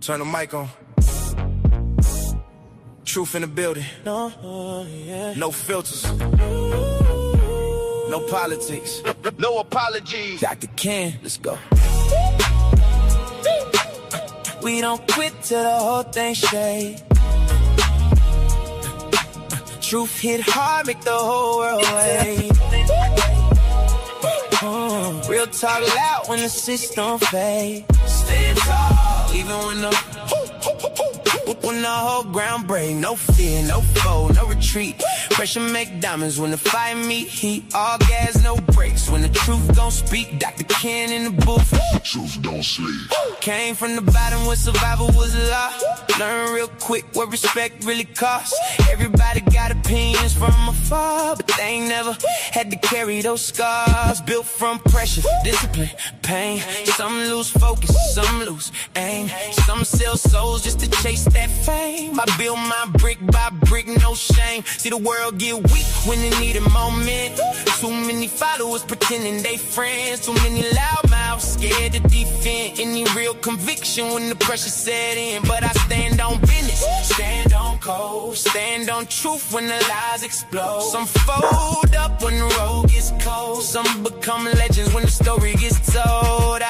Turn the mic on. Truth in the building. No filters. No politics. No apologies. Dr. Ken, let's go. We don't quit till the whole thing shake. Truth hit hard, make the whole world wait. Real talk loud when the system fade. Stand tall, even when the whole ground break. No fear, no foe, no retreat. Pressure make diamonds when the fire meet heat. All gas, no brakes. When the truth don't speak, Dr. Ken in the booth. Truth don't sleep. Came from the bottom where survival was a law. Learn real quick what respect really costs. Everybody got opinions from afar, but they ain't never had to carry those scars. Built from pressure, discipline, pain. Some lose focus, some lose aim. Some sell souls just to chase that fame. I build my brick by brick, no shame. See the world get weak when it need a moment. Too many followers pretending they friends. Too many loudmouths scared to defend any real conviction when the pressure set in. But I stand on business, stand on code, stand on truth when the lies explode. Some fold up when the road gets cold. Some become legends when the story gets told.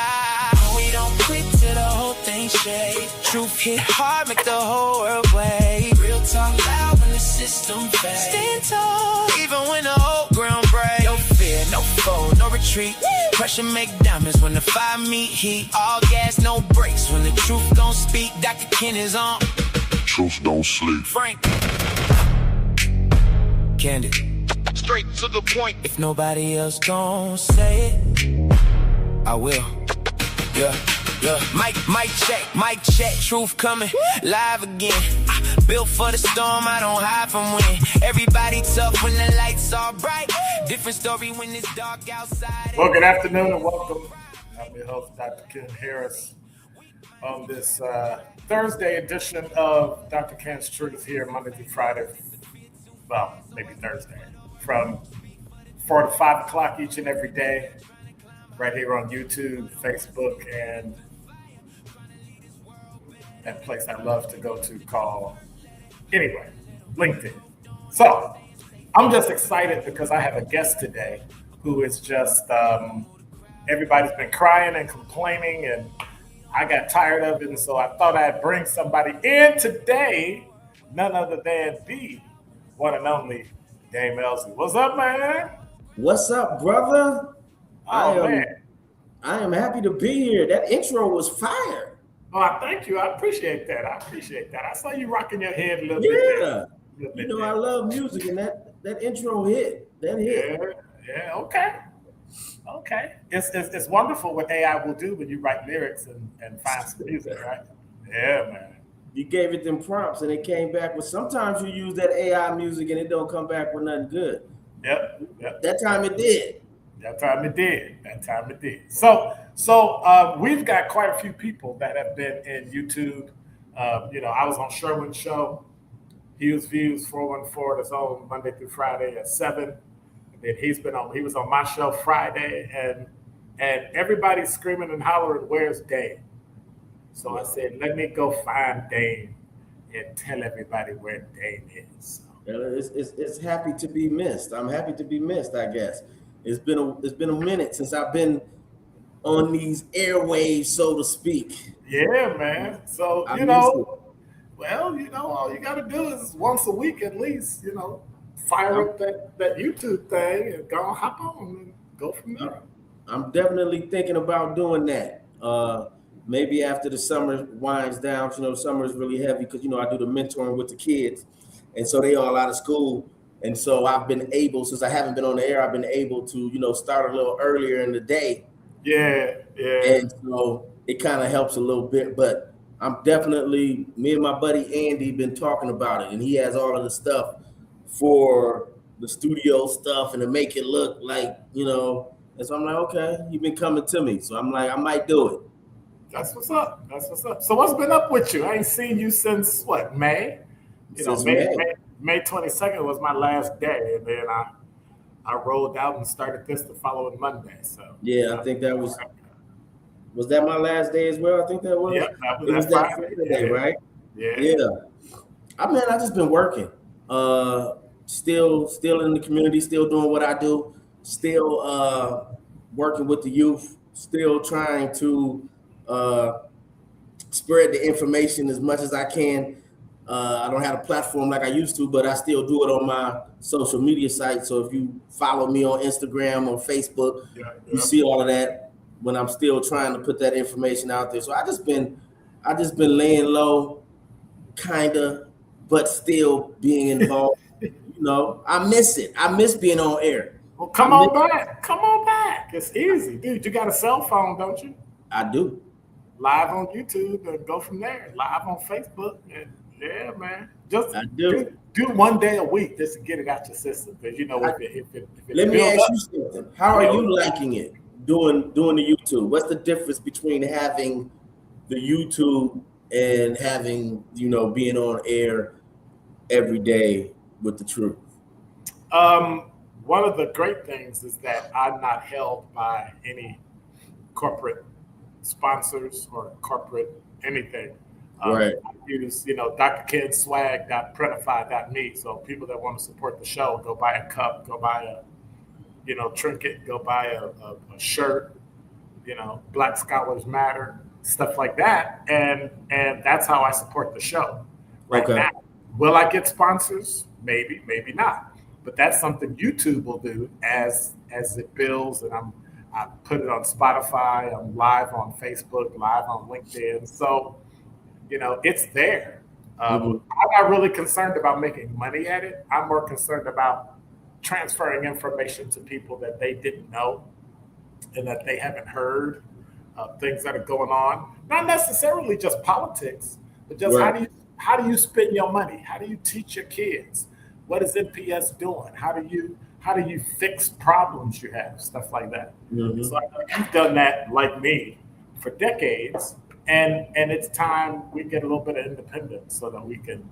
We don't quit till the whole thing shake. Truth hit hard, make the whole world wait. Real talk loud when the system fades. Stand tall, even when the whole ground breaks. No fear, no foe, no retreat. Pressure make diamonds when the fire meet heat. All gas, no brakes when the truth don't speak. Dr. Ken is on. Truth don't sleep. Frank. Candid. Straight to the point. If nobody else gon' say it, I will. Yeah. Mic check, truth coming live again. Built for the storm, I don't hide from when. Everybody tough when the lights are bright. Different story when it's dark outside. Well, good afternoon and welcome. I'm your host, Dr. Ken Harris, on this Thursday edition of Dr. Ken's Truth here, Monday through Friday. Well, maybe Thursday, from 4 to 5 o'clock each and every day, right here on YouTube, Facebook, and that place I love to go to called, anyway, LinkedIn. So I'm just excited because I have a guest today who is just, everybody's been crying and complaining, and I got tired of it, and so I thought I'd bring somebody in today, none other than the one and only Dameon Ellzey. What's up, man? What's up, brother? Man. I am happy to be here. That intro was fire. Oh, thank you. I appreciate that. I saw you rocking your head a little bit. Yeah. You know, I love music, and that intro hit. That hit. Yeah. Okay. It's wonderful what AI will do when you write lyrics and find some music, right? Yeah, man. You gave it them prompts, and it came back with. Sometimes you use that AI music, and it don't come back with nothing good. Yep. That time it did. That time it did. So we've got quite a few people that have been in YouTube. I was on Sherwin's show, Hughes Views 414. That's on Monday through Friday at 7. And then he was on my show Friday, and everybody's screaming and hollering, "Where's Dave?" So I said, let me go find Dave and tell everybody where Dave is. It's happy to be missed. I'm happy to be missed, I guess. It's been a minute since I've been on these airwaves, so to speak. Yeah, man. So, all you got to do is once a week at least, fire up that YouTube thing and go hop on and go from there. I'm definitely thinking about doing that. Maybe after the summer winds down. Summer is really heavy because, I do the mentoring with the kids. And so they all out of school. And so I've been able, since I haven't been on the air, I've been able to, start a little earlier in the day. Yeah. And so it kind of helps a little bit. But I'm definitely, me and my buddy Andy been talking about it. And he has all of the stuff for the studio stuff and to make it look like, And so I'm like, okay, you've been coming to me. So I'm like, I might do it. That's what's up. So what's been up with you? I ain't seen you since what, May? May 22nd was my last day, and then I rolled out and started this the following Monday. So yeah, I think that was Was that my last day as well? I think that was. Yep, It was that Friday, right? Yeah. I mean, I just been working. Still in the community, still doing what I do, still working with the youth, still trying to spread the information as much as I can. I don't have a platform like I used to, but I still do it on my social media site. So if you follow me on Instagram or Facebook, you see all of that when I'm still trying to put that information out there. So I just been laying low, kinda, but still being involved. I miss it. I miss being on air. Well, come on back. Come on back. It's easy, dude. You got a cell phone, don't you? I do. Live on YouTube and go from there. Live on Facebook. And yeah, man. I do one day a week just to get it out your system. Because let me ask you something. How are you liking it doing the YouTube? What's the difference between having the YouTube and having, being on air every day with the truth? One of the great things is that I'm not held by any corporate sponsors or corporate anything. Right. I use, drkidswag.printify.me. So people that want to support the show, go buy a cup, go buy a, trinket, go buy a shirt, Black Scholars Matter, stuff like that. And that's how I support the show right now. Will I get sponsors? Maybe, maybe not. But that's something YouTube will do as it builds, and I put it on Spotify. I'm live on Facebook, live on LinkedIn. So, it's there. I'm not really concerned about making money at it. I'm more concerned about transferring information to people that they didn't know and that they haven't heard, things that are going on. Not necessarily just politics, but just how do you spend your money? How do you teach your kids? What is NPS doing? How do you fix problems you have? Stuff like that. Mm-hmm. So you've done that like me for decades, and it's time we get a little bit of independence so that we can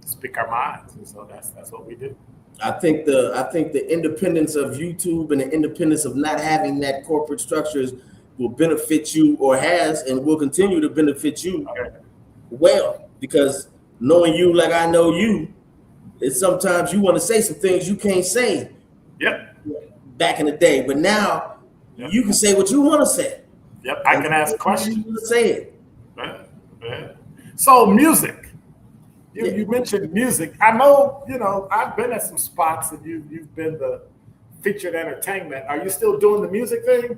speak our minds. And so that's what we do. I think the independence of YouTube and the independence of not having that corporate structures will benefit you, or has and will continue to benefit you well, because knowing you like I know you, it's sometimes you want to say some things you can't say back in the day, but now you can say what you want to say. Yep, I can ask questions. You say it. So music. You mentioned music. I know, I've been at some spots and you've been the featured entertainment. Are you still doing the music thing?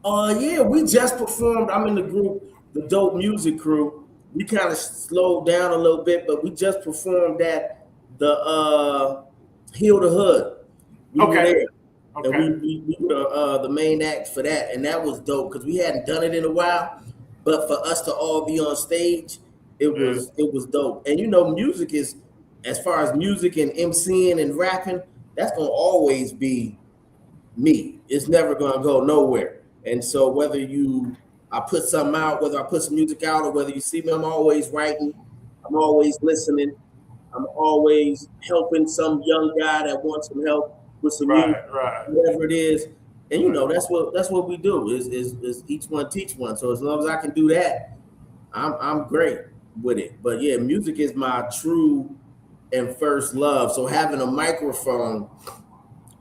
Yeah, we just performed. I'm in the group, the Dope Music Crew. We kind of slowed down a little bit, but we just performed at the Heal the Hood. We were there. And we were the main act for that, and that was dope because we hadn't done it in a while. But for us to all be on stage, it was dope. And music is, as far as music and MCing and rapping, that's gonna always be me. It's never gonna go nowhere. And so whether I put something out, whether I put some music out, or whether you see me, I'm always writing, I'm always listening, I'm always helping some young guy that wants some help with some music, whatever it is. And that's what we do is each one teach one. So as long as I can do that, I'm great with it. But yeah, music is my true and first love. So having a microphone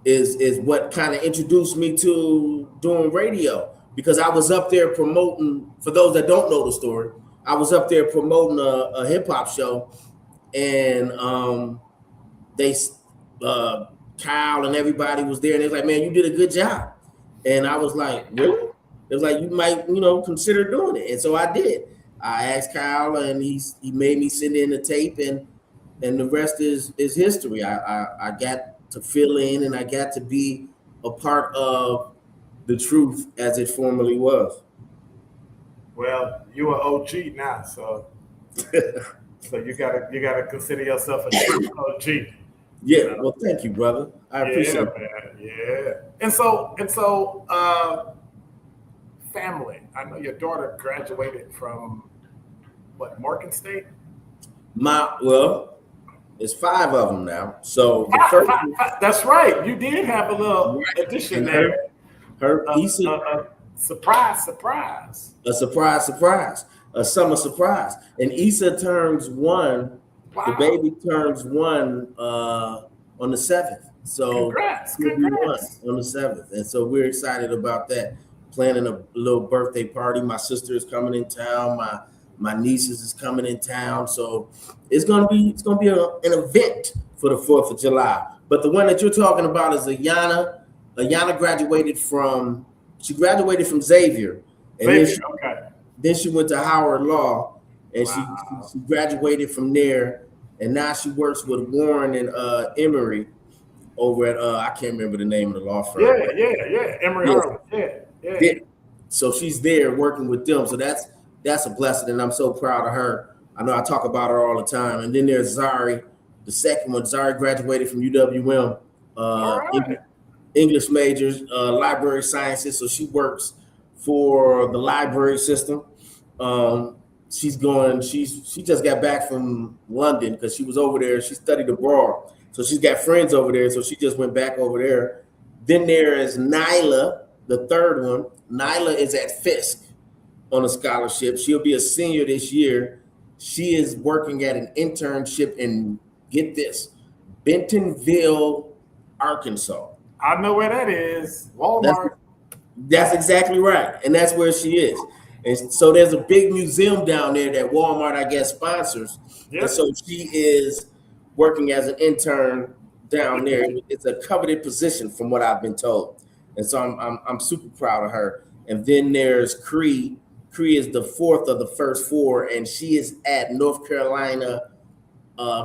is what kind of introduced me to doing radio, because I was up there promoting, for those that don't know the story, I was up there promoting a hip hop show, and Kyle and everybody was there, and they was like, man, you did a good job. And I was like, really? It was like, you might, consider doing it. And so I did. I asked Kyle, and he made me send in the tape, and the rest is history. I got to fill in, and I got to be a part of the truth as it formerly was. Well, you are OG now, so you gotta consider yourself a true OG. Yeah, well, thank you, brother. I appreciate it. Man. Yeah. And so, family. I know your daughter graduated from Morgan State? It's 5 of them now. So the first that's right. You did have a little addition there. Her Surprise, surprise. A surprise, a summer surprise. And Issa turns 1. Wow. The baby turns 1 on the 7th. So Congrats. he'll be 1 on the 7th. And so we're excited about that. Planning a little birthday party. My sister is coming in town. My nieces is coming in town. So it's gonna be an event for the 4th of July. But the one that you're talking about is Ayana. Ayana graduated from Xavier. And then she went to Howard Law, and she graduated from there, and now she works with Warren and Emory over at I can't remember the name of the law firm. Yeah. Emory Harlan. Yeah. So she's there working with them. So that's a blessing, and I'm so proud of her. I know I talk about her all the time. And then there's Zari, the second one. Zari graduated from UWM, English majors, library sciences. So she works for the library system. She just got back from London because she was over there. She studied abroad. So she's got friends over there. So she just went back over there. Then there is Nyla, the third one. Nyla is at Fisk on a scholarship. She'll be a senior this year. She is working at an internship in, get this, Bentonville, Arkansas. I know where that is. Walmart. That's exactly right. And that's where she is. And so there's a big museum down there that Walmart, I guess, sponsors. Yep. And so she is working as an intern down there. It's a coveted position from what I've been told. And so I'm super proud of her. And then there's Cree. Cree is the 4th of the first 4, and she is at North Carolina.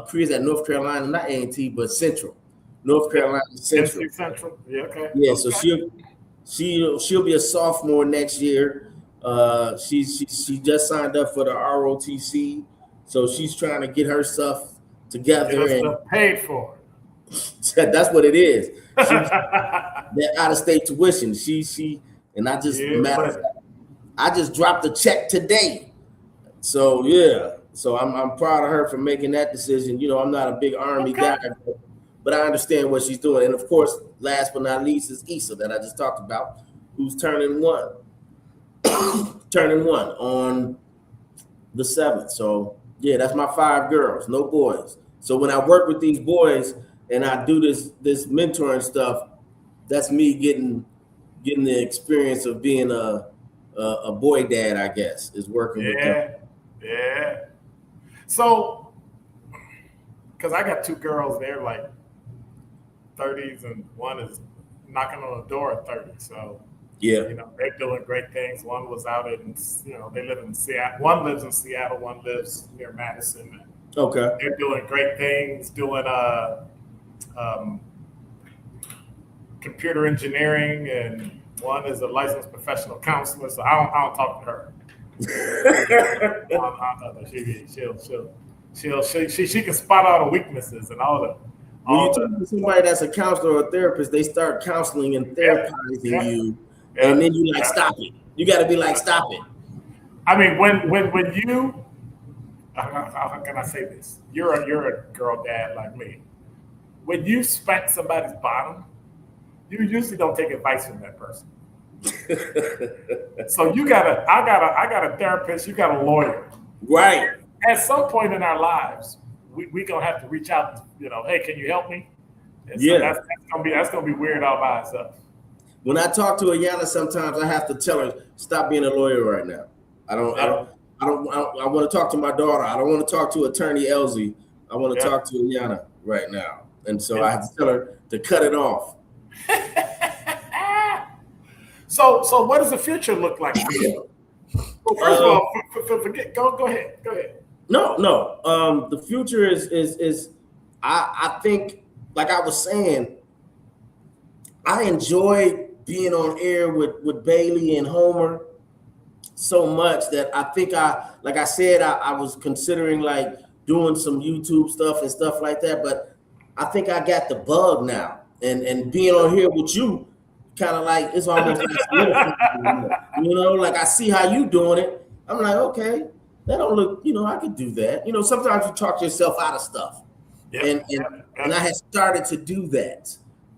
Cree is at North Carolina, not A&T, but Central. North Carolina Central. Central. Yeah, okay. Yeah, so she'll be a sophomore next year. She just signed up for the ROTC, so she's trying to get her stuff together and paid for. That's what it is. That out-of-state tuition. She and I just I just dropped a check today. So yeah, so I'm proud of her for making that decision. You know, I'm not a big Army guy, but I understand what she's doing. And of course, last but not least is Issa that I just talked about, who's turning 1. Turning 1 on the 7th. So yeah, that's my 5 girls, no boys. So when I work with these boys and I do this mentoring stuff, that's me getting the experience of being a boy dad, I guess, is working with them. Yeah. So, because I got 2 girls, they're like 30s, and one is knocking on the door at 30. So, yeah, you know, they're doing great things. One was out in, they live in Seattle. One lives in Seattle. One lives near Madison. Okay. They're doing great things, doing computer engineering, and one is a licensed professional counselor. So I don't talk to her. She can spot all the weaknesses and all the. When you talk to somebody that's a counselor or a therapist, they start counseling and therapizing you, and then you stop it. You got to be like, stop it. I mean, when you, how can I say this? You're a girl dad like me. When you spank somebody's bottom, you usually don't take advice from that person. So I got a therapist, you got a lawyer. Right. At some point in our lives, we gonna have to reach out, hey, can you help me? And so that's gonna be weird all by itself. When I talk to Ayana, sometimes I have to tell her, stop being a lawyer right now. I want to talk to my daughter. I don't want to talk to Attorney Ellzey. I want to talk to Ayana right now. And so I have to tell her to cut it off. So what does the future look like for you? Well, first of all, forget. Go ahead. No. The future is I think, like I was saying, I enjoy being on air with Bailey and Homer so much that I think I was considering like doing some YouTube stuff and stuff like that, but I think I got the bug now. And being on here with you, kind of like, it's almost like, like I see how you doing it. I'm like, okay, that don't look, I could do that. Sometimes you talk yourself out of stuff. And I had started to do that,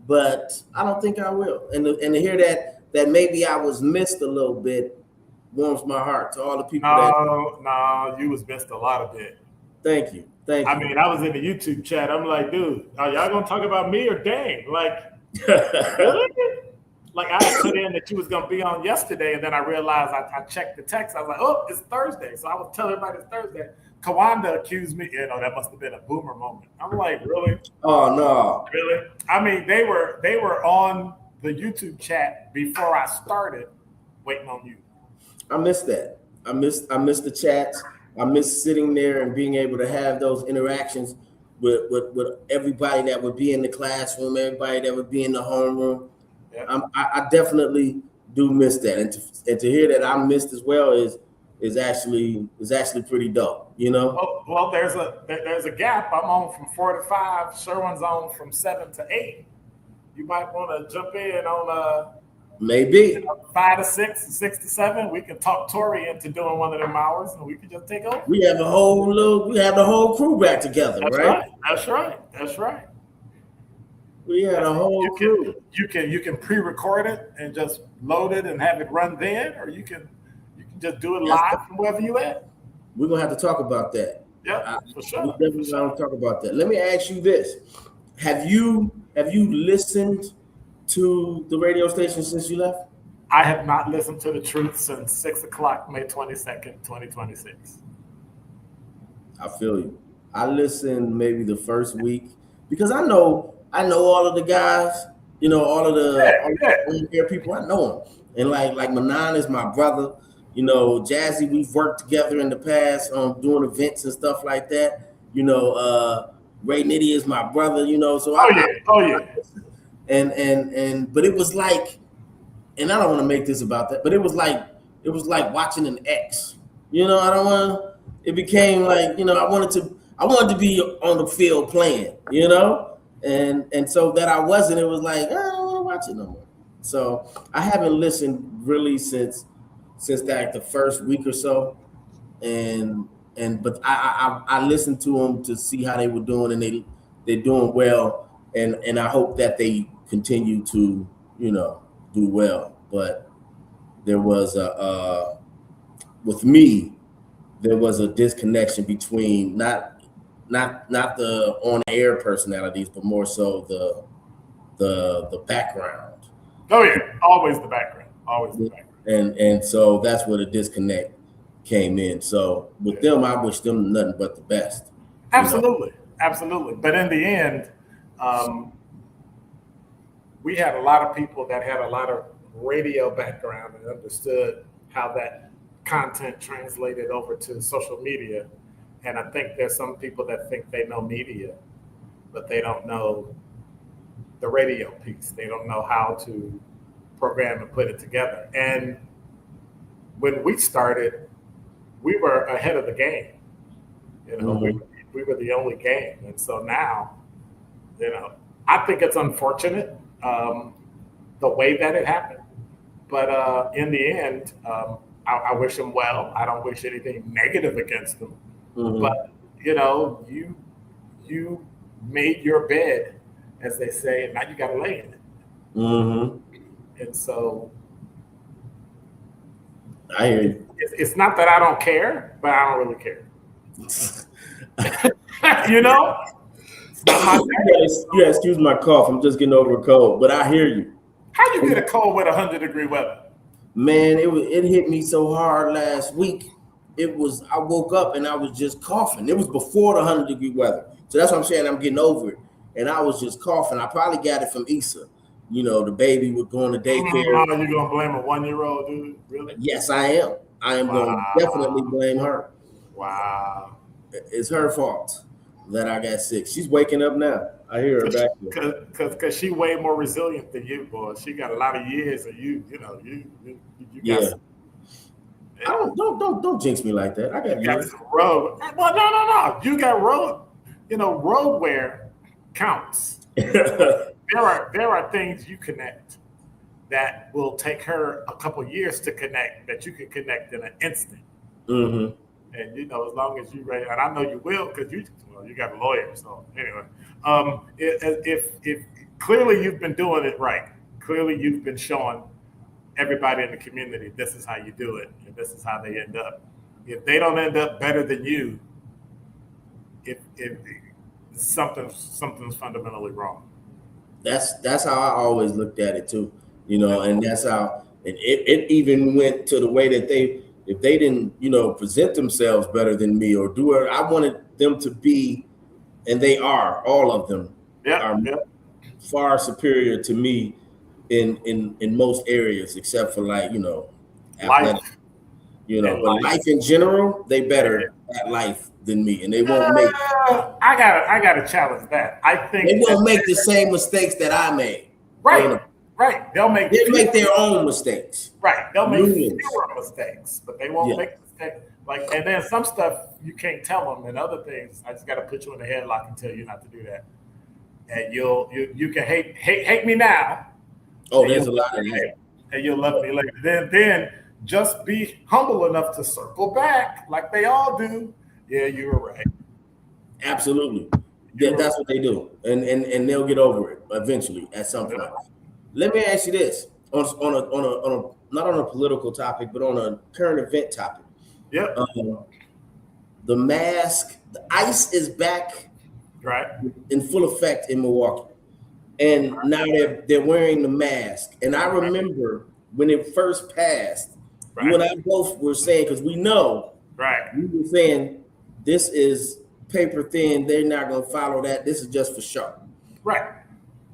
but I don't think I will. And to hear that that maybe I was missed a little bit warms my heart to all the people No, you was missed a lot of it. Thank you. I mean, I was in the YouTube chat. I'm like, dude, are y'all gonna talk about me or Dane? Like, really? Like I had put in that you was gonna be on yesterday, and then I realized I checked the text. I was like, oh, it's Thursday. So I was telling everybody it's Thursday. Kawanda accused me, that must have been a boomer moment. I'm like, really? Oh no. Really? I mean, they were on the YouTube chat before I started waiting on you. I missed that. I missed the chats. I miss sitting there and being able to have those interactions with everybody that would be in the classroom, everybody that would be in the homeroom. Yeah. I definitely do miss that, and to hear that I missed as well is actually pretty dope. You know. Well, there's a gap. I'm on from 4 to 5. Sherwin's on from 7 to 8. You might want to jump in on maybe 5 to 6, 6 to 7. We can talk Tori into doing one of them hours, and we can just take over. We have the whole crew back together, right? That's right. We had a whole crew. You can pre-record it and just load it and have it run then, or you can just do it live from wherever you at. We're gonna have to talk about that. Yeah, for sure. We definitely gonna talk about that. Let me ask you this: Have you listened to the radio station since you left? I have not listened to The Truth since 6 o'clock, May 22nd, 2026. I feel you. I listened maybe the first week because I know all of the guys, all of the air people. I know them, and like Manan is my brother. Jazzy, we've worked together in the past on doing events and stuff like that. Ray Nitty is my brother. So but it was like, and I don't want to make this about that, but it was like watching an ex. I don't want. It became like I wanted to be on the field playing. And so that I wasn't. It was like I don't want to watch it no more. So I haven't listened really since that the first week or so, but I listened to them to see how they were doing, and they're doing well, and I hope that they continue to do well. But there was with me there was a disconnection between not the on air personalities, but more so the background. Oh yeah, always the background. And so that's where the disconnect came in. So with them, I wish them nothing but the best. Absolutely. But in the end, we had a lot of people that had a lot of radio background and understood how that content translated over to social media. And I think there's some people that think they know media, but they don't know the radio piece. They don't know how to program and put it together. And when we started, we were ahead of the game. We were the only game. And so now, I think it's unfortunate the way that it happened. But in the end, I wish them well. I don't wish anything negative against them. Mm-hmm. But you made your bed, as they say, and now you got to lay in it. Mm-hmm. And so, I hear you. It's not that I don't care, but I don't really care. Yeah, excuse my cough. I'm just getting over a cold, but I hear you. How you get a cold with 100-degree weather? Man, it hit me so hard last week. I woke up and I was just coughing. It was before the 100-degree weather. So that's what I'm saying. I'm getting over it. And I was just coughing. I probably got it from Issa. The baby was going to daycare. You're going to blame a 1-year-old, dude? Really? Yes, I am. I am going to definitely blame her. Wow. It's her fault that I got sick. She's waking up now. I hear her back there. Because she way more resilient than you, boy. She got a lot of years of you got Don't jinx me like that. I got years. Some road. Well, no. You got road. Road wear counts. There are things you connect that will take her a couple years to connect that you can connect in an instant. Mm-hmm. And as long as you ready, and I know you will, because you got a lawyer. So anyway, if clearly you've been doing it right, clearly you've been showing everybody in the community, this is how you do it, and this is how they end up. If they don't end up better than you, if something's fundamentally wrong. That's how I always looked at it too, and that's how it even went to the way that if they didn't, present themselves better than me or do it, I wanted them to be, and they are, all of them are far superior to me in most areas, except for athletic, but life in general, they better at life than me, and they won't make. I gotta challenge that. I think they won't make the same mistakes that I made. Right. They'll make their own mistakes. Right. They'll make fewer mistakes, but they won't make mistakes. And then some stuff you can't tell them, and other things I just got to put you in the headlock and tell you not to do that. And you can hate me now. Oh, there's a lot of that. And you'll love me later. Then just be humble enough to circle back like they all do. Yeah, you were right. Absolutely. That's what they do. And they'll get over it eventually at some point. Let me ask you this on a not on a political topic, but on a current event topic. Yep. The mask, the ICE is back in full effect in Milwaukee. And now they're wearing the mask. And I remember when it first passed, you and I both were saying, because we know, we were saying this is paper thin, they're not going to follow that. This is just for show. Right.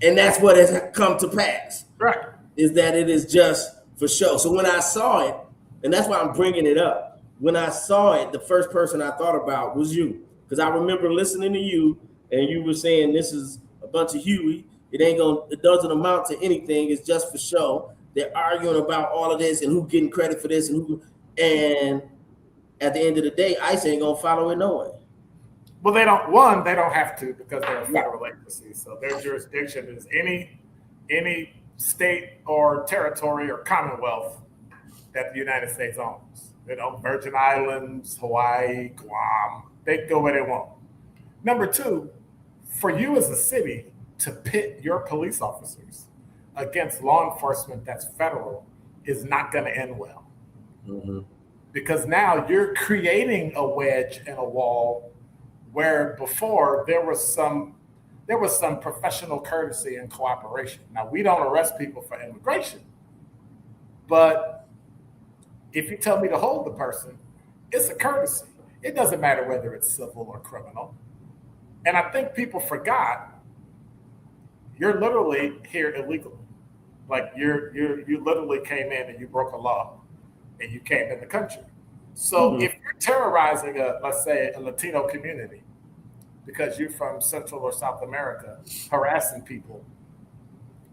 And that's what has come to pass. Right. Is that it is just for show. So when I saw it, and that's why I'm bringing it up, when I saw it, the first person I thought about was you. Because I remember listening to you, and you were saying this is a bunch of Huey. It doesn't amount to anything. It's just for show. They're arguing about all of this and who getting credit for this and at the end of the day, ICE ain't gonna follow it no way. Well, they don't have to because they're a federal agency. So their jurisdiction is any state or territory or commonwealth that the United States owns. Virgin Islands, Hawaii, Guam, they go where they want. Number two, for you as a city to pit your police officers against law enforcement that's federal is not going to end well. Mm-hmm. Because now you're creating a wedge and a wall where before there was some professional courtesy and cooperation. Now, we don't arrest people for immigration, but if you tell me to hold the person, it's a courtesy. It doesn't matter whether it's civil or criminal. And I think people forgot you're literally here illegally. Like you literally came in and you broke a law and you came in the country. So if you're terrorizing let's say a Latino community because you're from Central or South America, harassing people,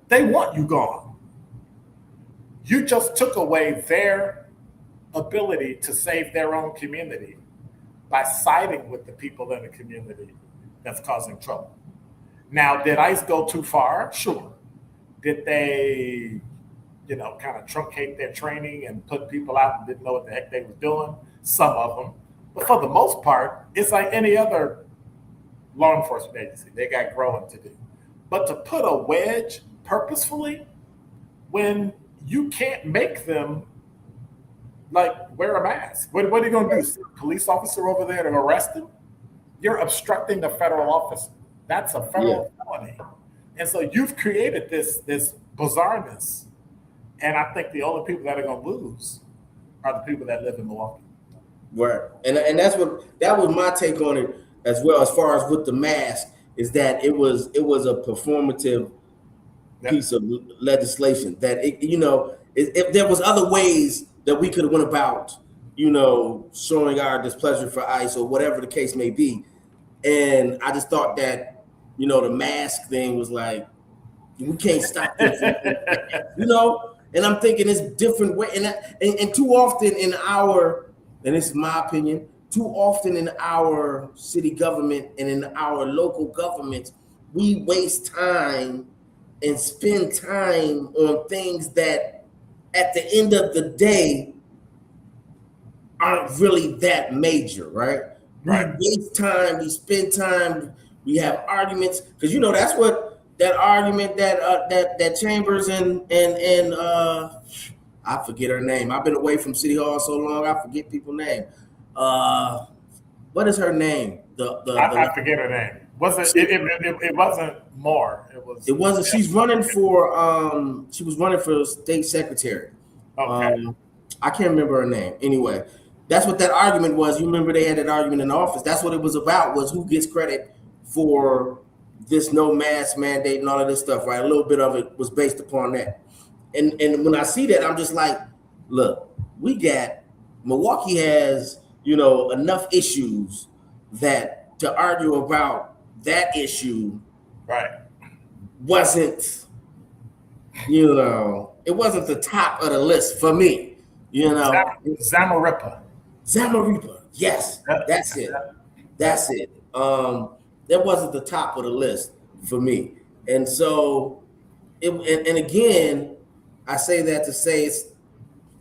they want you gone. You just took away their ability to save their own community by siding with the people in the community that's causing trouble. Now, did ICE go too far? Sure. Did they, kind of truncate their training and put people out and didn't know what the heck they were doing? Some of them. But for the most part, it's like any other law enforcement agency. They got growing to do. But to put a wedge purposefully when you can't make them wear a mask. What are you going to do? Send a police officer over there to arrest them? You're obstructing the federal officer. That's a federal felony. And so you've created this bizarreness. And I think the only people that are going to lose are the people that live in Milwaukee. Right. And that was my take on it as well, as far as with the mask, is that it was a performative piece of legislation that if there was other ways that we could have went about, showing our displeasure for ICE or whatever the case may be. And I just thought that, the mask thing was like, we can't stop this, and I'm thinking it's different way. And too often in and this is my opinion, too often in our city government and in our local governments, we waste time and spend time on things that at the end of the day aren't really that major, right? Right. We waste time, we spend time, we have arguments, because that's what that argument that Chambers and I forget her name. I've been away from City Hall so long, I forget people's name. What is her name? I forget her name. It wasn't more. It wasn't. She's running for. She was running for state secretary. Okay. I can't remember her name. Anyway, that's what that argument was. You remember they had that argument in the office. That's what it was about. Was who gets credit for this no mask mandate and all of this stuff, right? A little bit of it was based upon that. And when I see that, I'm just like, look, Milwaukee has, enough issues that to argue about that issue wasn't, it wasn't the top of the list for me, Zamarripa. Yes, that's it. That's it. That wasn't the top of the list for me. And so, and again, I say that to say it's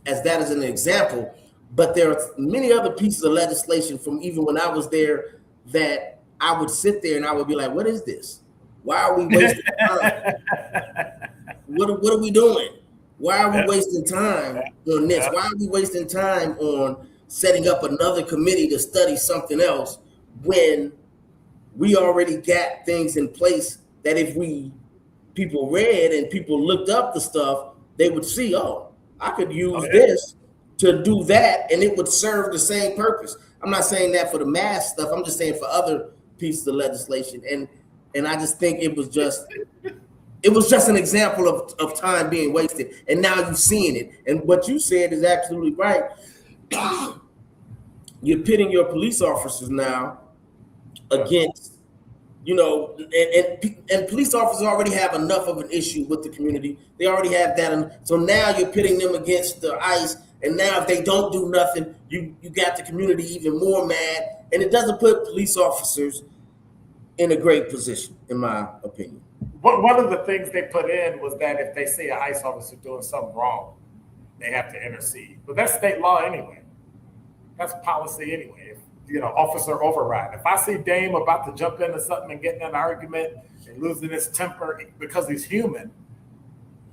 as that as an example, but there are many other pieces of legislation from even when I was there that I would sit there and I would be like, what is this? Why are we wasting time? What are we doing? Why are we wasting time on this? Why are we wasting time on setting up another committee to study something else when we already got things in place that if people read and people looked up the stuff, they would see, I could use this to do that, and it would serve the same purpose. I'm not saying that for the mask stuff. I'm just saying for other pieces of legislation. And I just think it was just an example of time being wasted. And now you're seeing it. And what you said is absolutely right. You're pitting your police officers now against, and police officers already have enough of an issue with the community. They already have that. So now you're pitting them against the ICE. And now if they don't do nothing, you got the community even more mad. And it doesn't put police officers in a great position, in my opinion. One of the things they put in was that if they see an ICE officer doing something wrong, they have to intercede. But that's state law anyway. That's policy anyway. Officer override. If I see Dame about to jump into something and get in an argument and losing his temper because he's human,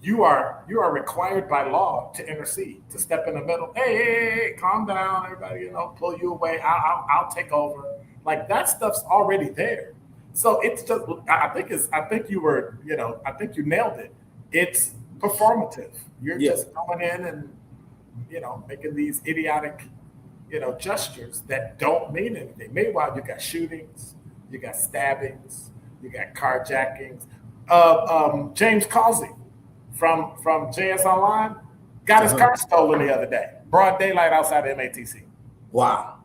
you are required by law to intercede, to step in the middle. Hey, calm down, everybody. Pull you away. I'll take over. Like that stuff's already there. So it's just. I think you nailed it. It's performative. You're just going in and making these idiotic gestures that don't mean anything. Meanwhile, you got shootings, you got stabbings, you got carjackings. James Causey from JS Online got his car stolen the other day. Broad daylight outside the MATC. Wow.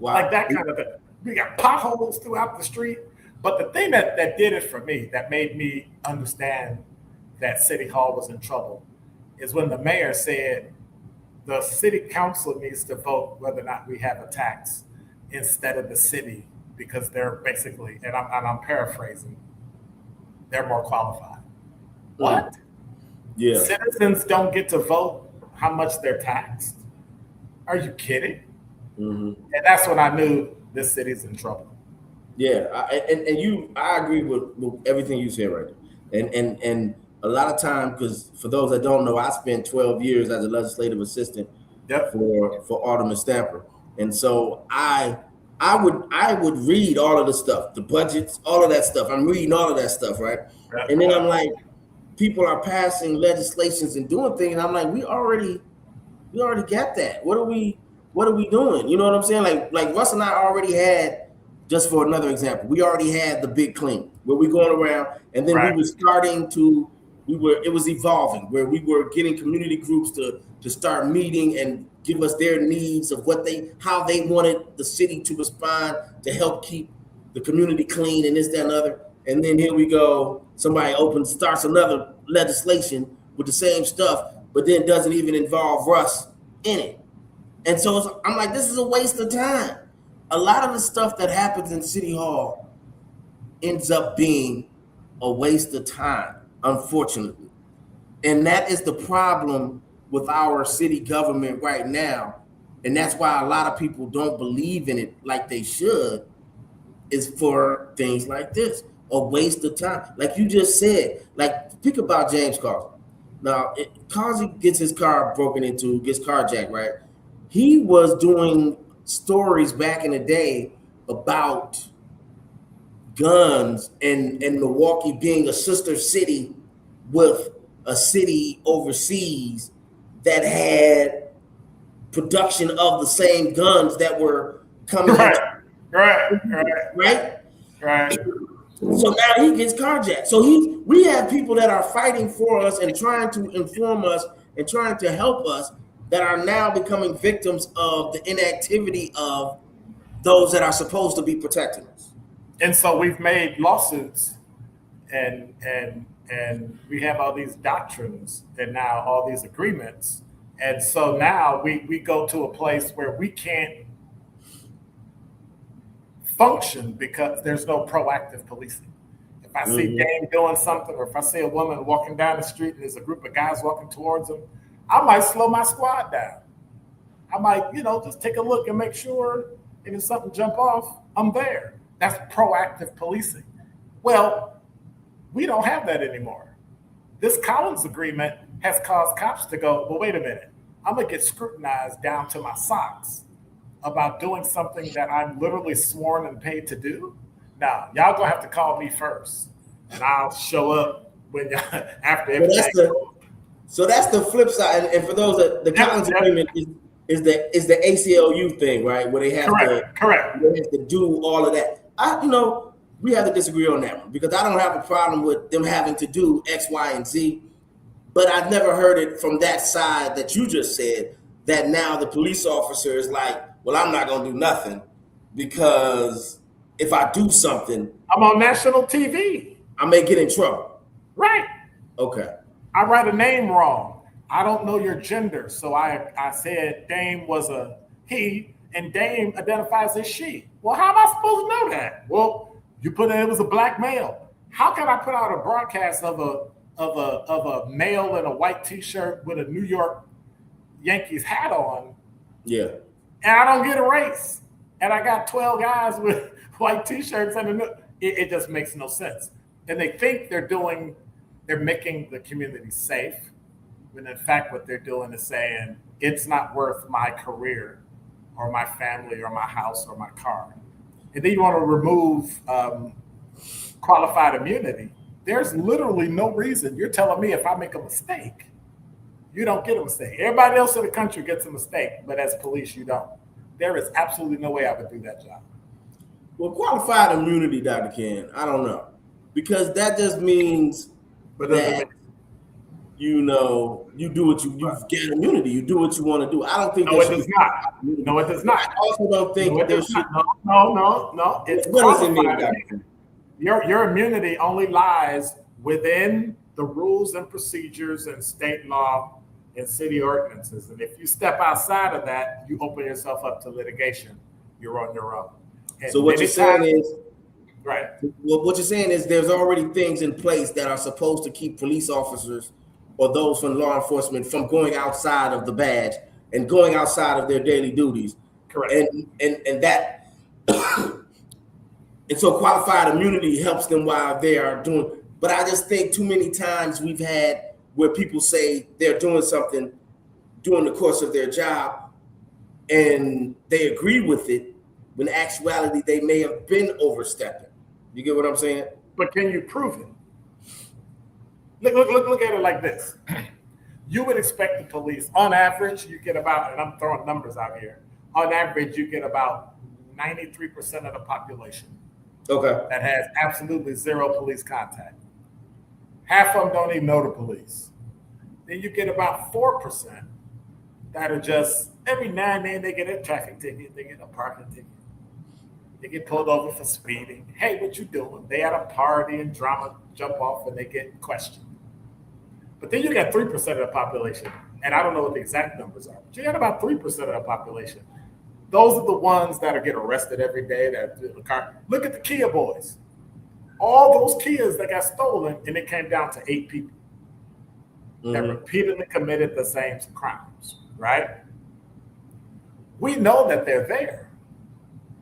Like that kind of thing. We got potholes throughout the street. But the thing that did it for me, that made me understand that City Hall was in trouble, is when the mayor said, the city council needs to vote whether or not we have a tax instead of the city, because they're basically, and I'm paraphrasing, they're more qualified. What? Yeah. Citizens don't get to vote how much they're taxed? Are you kidding? Mm-hmm. And that's when I knew this city's in trouble. Yeah, I agree with everything you said right there. And a lot of time, because for those that don't know, I spent 12 years as a legislative assistant for Alderman Stamper. And so I would read all of the stuff, the budgets, all of that stuff. I'm reading all of that stuff, right? And then I'm like, people are passing legislations and doing things. And I'm like, we already got that. What are we doing? You know what I'm saying? Like Russ and I already had, just for another example, we already had the big clean where we're going around, and then we were starting to, it was evolving where we were getting community groups to start meeting and give us their needs of how they wanted the city to respond to help keep the community clean and this, that, and other. And then here we go, somebody starts another legislation with the same stuff, but then doesn't even involve Russ in it. And so I'm like, this is a waste of time. A lot of the stuff that happens in City Hall ends up being a waste of time, unfortunately. And that is the problem with our city government right now. And that's why a lot of people don't believe in it like they should, is for things like this, a waste of time. Like you just said, like think about James Carlson. Now, Kazi gets his car broken into, gets carjacked, right? He was doing stories back in the day about guns and Milwaukee being a sister city with a city overseas that had production of the same guns that were coming Right, right? right. So now he gets carjacked. So we have people that are fighting for us and trying to inform us and trying to help us that are now becoming victims of the inactivity of those that are supposed to be protecting us. And so we've made lawsuits, and we have all these doctrines and now all these agreements. And so now we go to a place where we can't function because there's no proactive policing. If I see Dame doing something, or if I see a woman walking down the street and there's a group of guys walking towards them, I might slow my squad down. I might, just take a look and make sure, and if something jump off, I'm there. That's proactive policing. Well, we don't have that anymore. This Collins agreement has caused cops to go, well, wait a minute. I'm going to get scrutinized down to my socks about doing something that I'm literally sworn and paid to do. Now, y'all going to have to call me first, and I'll show up when y'all, after everything. So that's the flip side. And for those that the Collins agreement is the ACLU thing, right? Where they have to do all of that. We have to disagree on that one because I don't have a problem with them having to do X, Y, and Z. But I've never heard it from that side that you just said, that now the police officer is like, well, I'm not going to do nothing because if I do something, I'm on national TV. I may get in trouble. Right. Okay. I write a name wrong. I don't know your gender. So I said Dame was a he and Dame identifies as she. Well, how am I supposed to know that? Well, you put it was a black male. How can I put out a broadcast of a male in a white t-shirt with a New York Yankees hat on? Yeah. And I don't get a race. And I got 12 guys with white t-shirts and it just makes no sense. And they think they're making the community safe, when in fact what they're doing is saying it's not worth my career or my family or my house or my car. And then you want to remove qualified immunity. There's literally no reason. You're telling me if I make a mistake, you don't get a mistake. Everybody else in the country gets a mistake, but as police, you don't. There is absolutely no way I would do that job. Well, qualified immunity, Dr. Ken, I don't know. Because that just means that, you do what you've got immunity. You do what you want to do. I don't think it does not. No, it does not. I also don't think there should. No. It's what does it mean, Dr. Ken? Your immunity only lies within the rules and procedures and state law and city ordinances. And if you step outside of that, you open yourself up to litigation. You're on your own. And so what you're saying is, right. Well, what you're saying is there's already things in place that are supposed to keep police officers or those from law enforcement from going outside of the badge and going outside of their daily duties. Correct. And that and so qualified immunity helps them while they are doing. But I just think too many times we've had where people say they're doing something during the course of their job and they agree with it, when in actuality they may have been overstepping. You get what I'm saying? But can you prove it? Look at it like this. You would expect the police, on average, you get about, and I'm throwing numbers out here, on average, you get about 93% of the population that has absolutely zero police contact. Half of them don't even know the police. Then you get about 4% that are just, every now and then they get a traffic ticket, they get a parking ticket. They get pulled over for speeding. Hey, what you doing? They at a party and drama, jump off and they get questioned. But then you got 3% of the population, and I don't know what the exact numbers are, but you got about 3% of the population. Those are the ones that get arrested every day. That in the car. Look at the Kia boys. All those Kias that got stolen, and it came down to 8 people that repeatedly committed the same crimes, right? We know that they're there.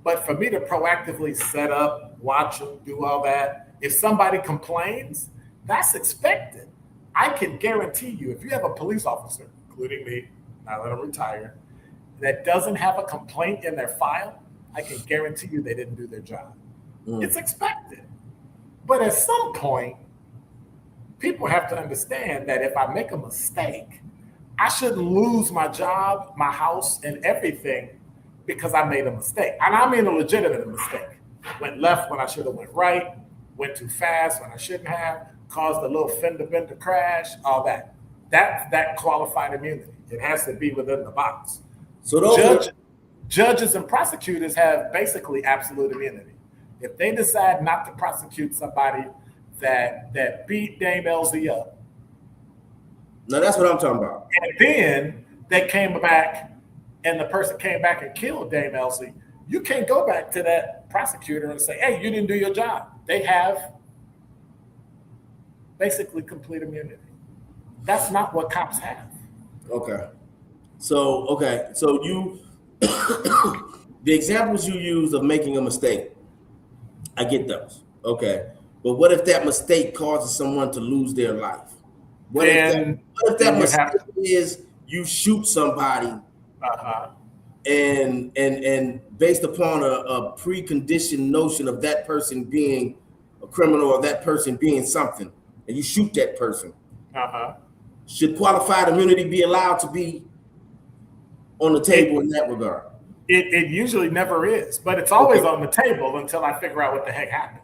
But for me to proactively set up, watch them, do all that, if somebody complains, that's expected. I can guarantee you, if you have a police officer, including me, now that I'm retired, that doesn't have a complaint in their file, I can guarantee you they didn't do their job. It's expected. But at some point, people have to understand that if I make a mistake, I shouldn't lose my job, my house, and everything because I made a mistake. And I mean a legitimate mistake. Went left when I should have went right, went too fast when I shouldn't have, caused a little fender bender crash, all that. That qualified immunity. It has to be within the box. So judges and prosecutors have basically absolute immunity. If they decide not to prosecute somebody that beat Dameon Ellzey up, now that's what I'm talking about. and then they came back and the person came back and killed Dameon Ellzey, you can't go back to that prosecutor and say, hey, you didn't do your job. They have basically complete immunity. That's not what cops have. Okay. So you, the examples you use of making a mistake, I get those. Okay. But what if that mistake causes someone to lose their life? What if that mistake is you shoot somebody and based upon a preconditioned notion of that person being a criminal or that person being something, and you shoot that person? Should qualified immunity be allowed to be on the table in that regard? It usually never is, but it's always on the table until I figure out what the heck happened.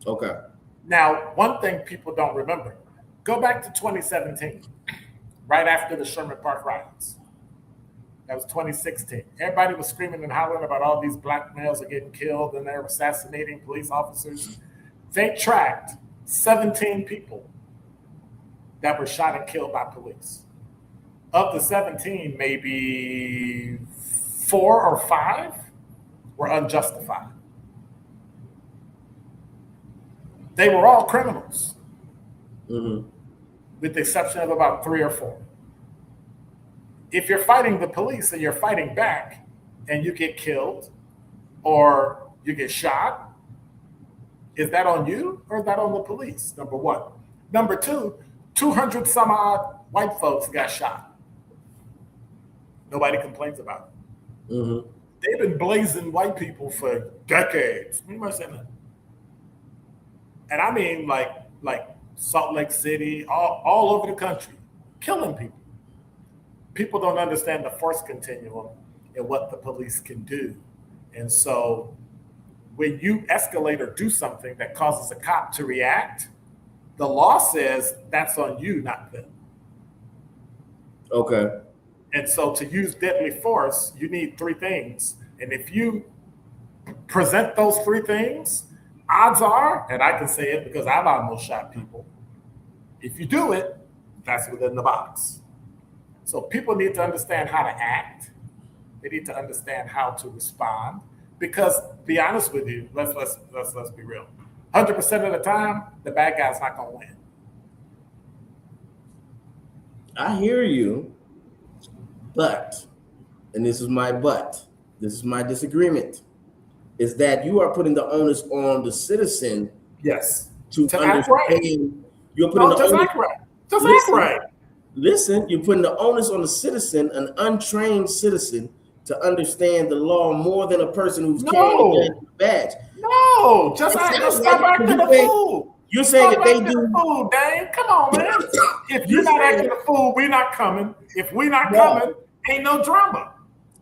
Okay. Now, one thing people don't remember, go back to 2017, right after the Sherman Park riots. That was 2016. Everybody was screaming and hollering about all these black males are getting killed and they're assassinating police officers. They tracked 17 people that were shot and killed by police. Of the 17, maybe 4 or 5 were unjustified. They were all criminals, with the exception of about 3 or 4. If you're fighting the police and you're fighting back and you get killed or you get shot, is that on you or is that on the police? Number one. Number two, 200 some odd white folks got shot. Nobody complains about it. They've been blazing white people for decades. Anybody say that? And I mean like Salt Lake City, all over the country, killing people. People don't understand the force continuum and what the police can do. And so when you escalate or do something that causes a cop to react, the law says that's on you, not them. Okay. And so to use deadly force, you need 3 things. And if you present those 3 things, odds are, and I can say it because I've almost shot people, if you do it, that's within the box. So people need to understand how to act. They need to understand how to respond. Because, be honest with you, let's be real. 100% of the time, the bad guy's not going to win. I hear you, but, and this is my disagreement, is that you are putting the onus on the citizen. Yes. To understand. Right. You're putting just act right. Just act right. Listen, you're putting the onus on the citizen, an untrained citizen, to understand the law more than a person who's carrying a badge. No, just stop acting a fool. You're saying if they do, fool, Dane. Come on, man. If you're not acting a fool, we're not coming. If we're not coming, ain't no drama.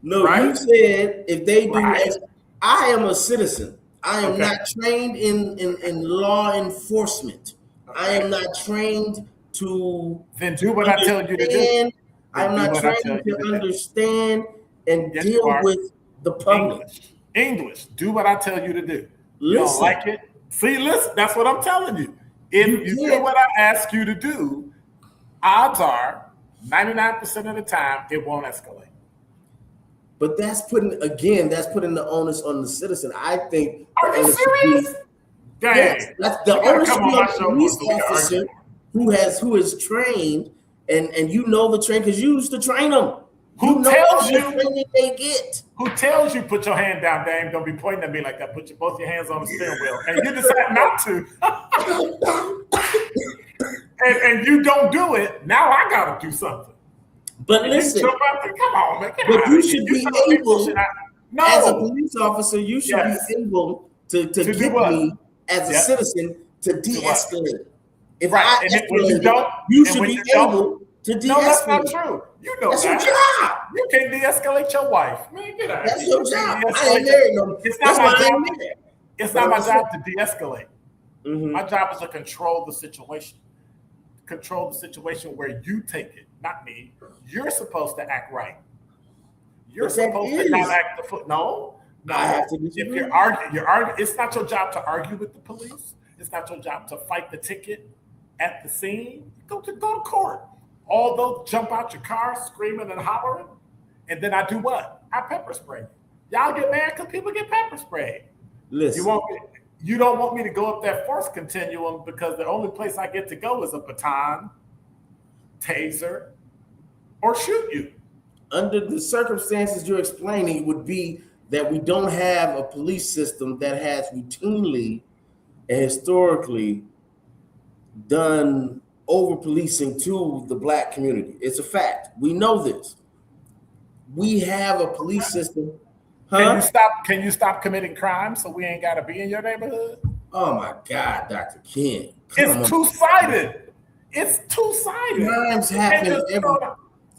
No, right? You said if they do, I am a citizen. I am not trained in law enforcement. I am not trained to. Then do what I tell you to do. I'm not trained to understand and deal with the public. English. Do what I tell you to do. You don't like it? See, listen, that's what I'm telling you. If you do what I ask you to do, odds are 99% of the time it won't escalate. But that's putting the onus on the citizen. I think. Are you serious? Yes, that's the onus on the police officer who is trained, and you know the train because you used to train them. Who tells you training they get? Who tells you put your hand down, Dame? Don't be pointing at me like that. Put both your hands on the steering wheel, and you decide not to. and you don't do it, now I got to do something. But And listen, come on, man. but you should be able, no. as a police officer, you should Yes. be able to do get what? me as a Yep. citizen to de-escalate. If Right. I And then when you escalate, don't, you and should when be you don't- able to de-escalate. No, that's not true. You know That's your that. job. You can't de-escalate your wife. Man, get out of That's here. your You job. can't I ain't de-escalate married your- no. It's That's not why my I ain't job. married. It's not my job to de-escalate. Mhm. My job is to control the situation. Control the situation where you take it, not me. You're supposed to act right. You're But that supposed to is- not act the foot. No. I have to If disagree. you're arguing. It's not your job to argue with the police. It's not your job to fight the ticket at the scene. Go to court. Although jump out your car screaming and hollering, and then I do what? I pepper spray. Y'all get mad because people get pepper sprayed. Listen, You don't want me to go up that force continuum because the only place I get to go is a baton, taser, or shoot you. under the circumstances you're explaining would be that we don't have a police system that has routinely and historically done over policing to the black community. It's a fact. We know this. We have a police system. Huh? Can you stop committing crime so we ain't gotta be in your neighborhood? Oh my God, Dr. Ken. Come on. It's two-sided. It's two-sided.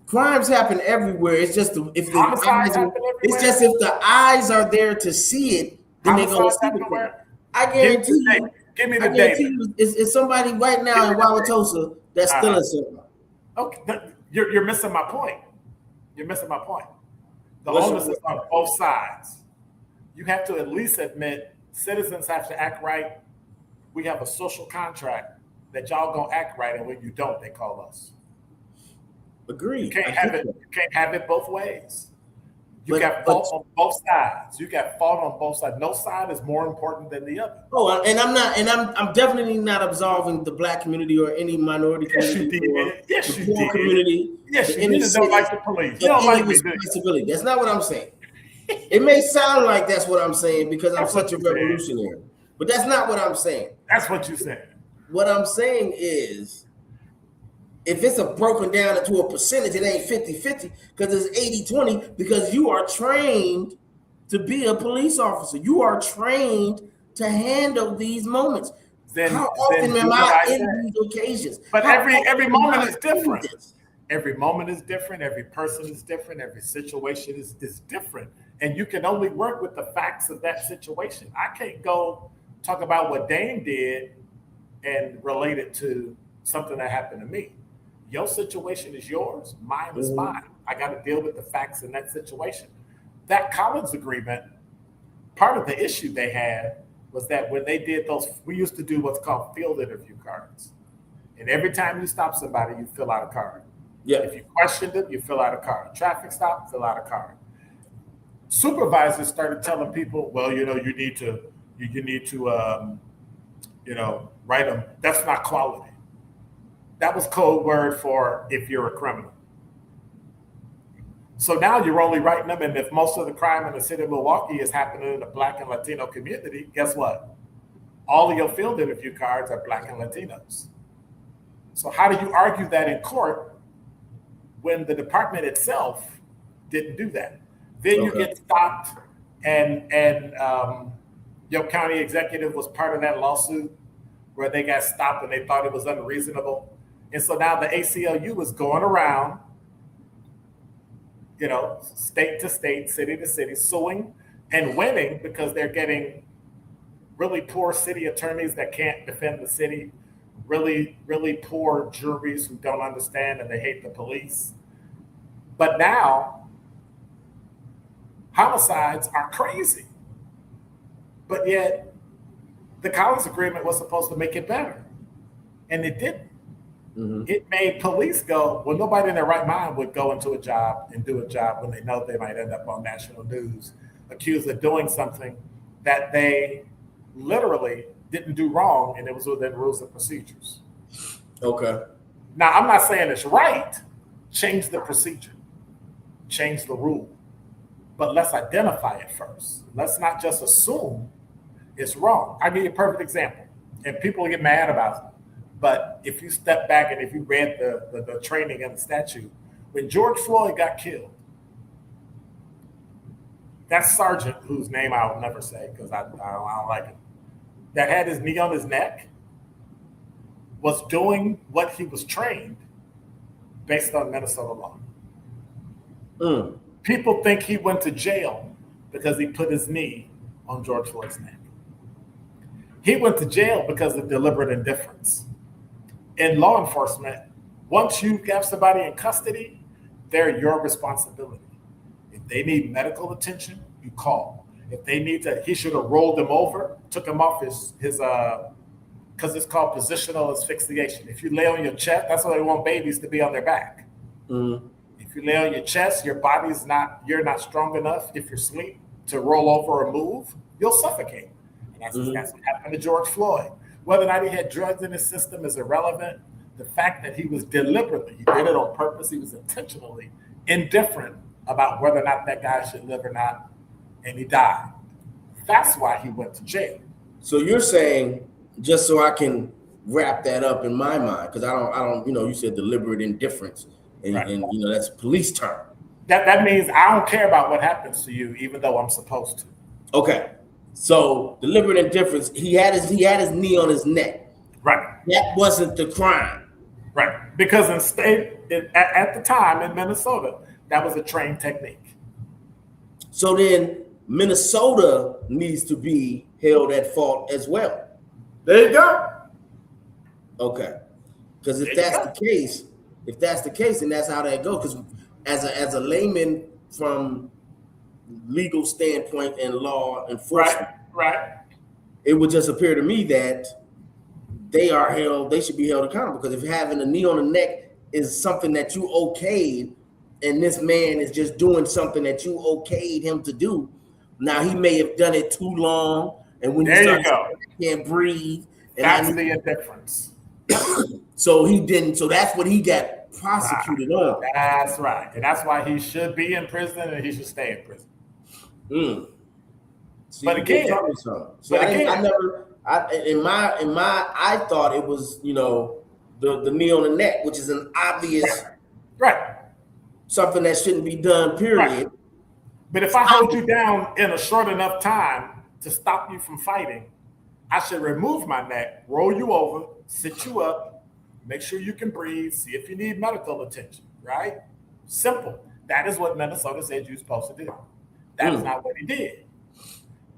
Crimes happen everywhere. It's just if the Homicides eyes are, happen it's everywhere. just if the eyes are there to see it, then they're gonna Homicides see happen it. everywhere. I guarantee you. Give me I the guarantee data. you, it's somebody right now in Wauwatosa that's stealing something. Okay, you're missing my point. You're missing my point. The What's onus your is on both sides. You have to at least admit citizens have to act right. We have a social contract that y'all gonna act right, and when you don't, they call us. Agreed. You can't have it. You can't have it both ways. You But- got fault on both sides. You got fault on both sides. No side is more important than the other. Oh, and I'm definitely not absolving the black community or any minority Yes, you community or did. Yes, the you poor did. community. Yes, the you inner just don't city like the police. of You don't like any me, do you? responsibility. That's not what I'm saying. It may sound like that's what I'm saying because I'm That's what such a you said. revolutionary, but that's not what I'm saying. That's what you said. What I'm saying is, if it's broken down into a percentage, it ain't 50-50 because it's 80-20 because you are trained to be a police officer. You are trained to handle these moments. Then- How then often do am what I I in said. these occasions? But How every often am moment I is doing different. this? Every moment is different. Every person is different. Every situation is different. And you can only work with the facts of that situation. I can't go talk about what Dame did and relate it to something that happened to me. Your situation is yours. Mine is mine. I got to deal with the facts in that situation. That Collins agreement, part of the issue they had was that when they did those, we used to do what's called field interview cards. And every time you stop somebody, you fill out a card. Yeah. If you questioned them, you fill out a card. Traffic stop, fill out a card. Supervisors started telling people, well, you need to write them. That's not quality. That was code word for if you're a criminal. So now you're only writing them, and if most of the crime in the city of Milwaukee is happening in the Black and Latino community, guess what? All of your field interview cards are Black and Latinos. So how do you argue that in court when the department itself didn't do that? Then you get stopped, and your county executive was part of that lawsuit where they got stopped and they thought it was unreasonable. And so now the ACLU is going around, state to state, city to city, suing and winning because they're getting really poor city attorneys that can't defend the city, really, really poor juries who don't understand and they hate the police. But now, homicides are crazy. But yet, the Collins Agreement was supposed to make it better. And it didn't. Mm-hmm. It made police go, well, nobody in their right mind would go into a job and do a job when they know they might end up on national news, accused of doing something that they literally didn't do wrong, and it was within rules and procedures. Okay. Now, I'm not saying it's right. Change the procedure. Change the rule. But let's identify it first. Let's not just assume it's wrong. I'll give you a perfect example, and people get mad about it. But if you step back and if you read the training and the statute, when George Floyd got killed, that sergeant, whose name I'll never say because I don't like it, that had his knee on his neck, was doing what he was trained based on Minnesota law. People think he went to jail because he put his knee on George Floyd's neck. He went to jail because of deliberate indifference. In law enforcement, once you have somebody in custody, they're your responsibility. If they need medical attention, you call. If they need to, he should have rolled them over, took him off his because it's called positional asphyxiation. If you lay on your chest, that's why they want babies to be on their back. If you lay on your chest, you're not strong enough if you're asleep to roll over or move, you'll suffocate. And that's what happened to George Floyd. Whether or not he had drugs in his system is irrelevant. The fact that he was deliberately, he did it on purpose, he was intentionally indifferent about whether or not that guy should live or not, and he died. That's why he went to jail. So you're saying, just so I can wrap that up in my mind, because I don't, you said deliberate indifference, and, right. and that's a police term. That means I don't care about what happens to you, even though I'm supposed to. Okay. So deliberate indifference, he had his knee on his neck. Right. That wasn't the crime. Right. Because at the time in Minnesota, that was a trained technique. So then Minnesota needs to be held at fault as well. There you go. Okay. Because if that's the case, then that's how that goes. Because as a layman from legal standpoint and law enforcement, right, it would just appear to me that they should be held accountable. Because if having a knee on the neck is something that you okayed, and this man is just doing something that you okayed him to do, now he may have done it too long, and when there you can't breathe. And that's the indifference. So he didn't. So that's what he got prosecuted on. That's right, and that's why he should be in prison and he should stay in prison. See, but again, I thought it was the knee on the neck, which is an obvious right something that shouldn't be done. Period. Right. But if I hold you down in a short enough time to stop you from fighting, I should remove my neck, roll you over, sit you up, make sure you can breathe, see if you need medical attention, right? Simple. That is what Minnesota said you're supposed to do. That is not what he did.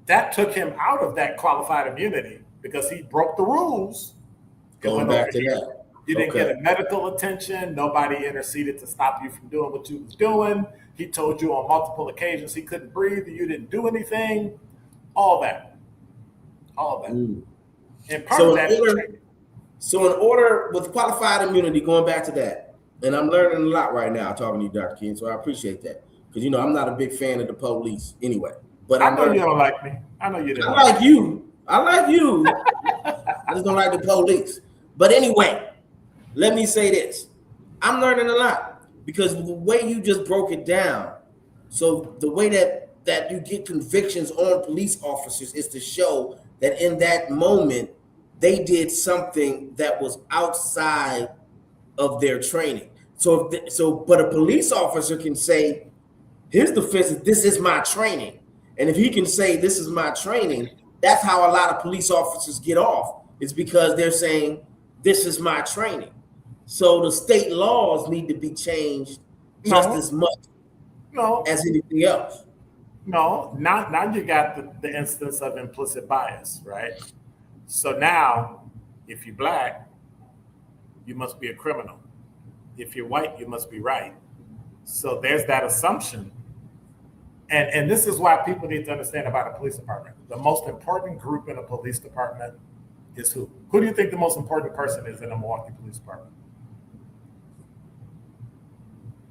That took him out of that qualified immunity because he broke the rules. Going back to that. You didn't get a medical attention. Nobody interceded to stop you from doing what you was doing. He told you on multiple occasions he couldn't breathe and you didn't do anything. All that. And part of that is training. So in order with qualified immunity, going back to that, and I'm learning a lot right now talking to you, Dr. King, so I appreciate that. Because I'm not a big fan of the police anyway. But I know you don't like me. I know you don't. I like you. I just don't like the police. But anyway, let me say this. I'm learning a lot because the way you just broke it down. So the way that you get convictions on police officers is to show that in that moment, they did something that was outside of their training. But a police officer can say, his defense is, this is my training. And if he can say, this is my training, that's how a lot of police officers get off. It's because they're saying, this is my training. So the state laws need to be changed just as much as anything else. No, now you got the instance of implicit bias, right? So now, if you're black, you must be a criminal. If you're white, you must be right. So there's that assumption. And this is why people need to understand about a police department. The most important group in a police department is who? Who do you think the most important person is in a Milwaukee Police Department?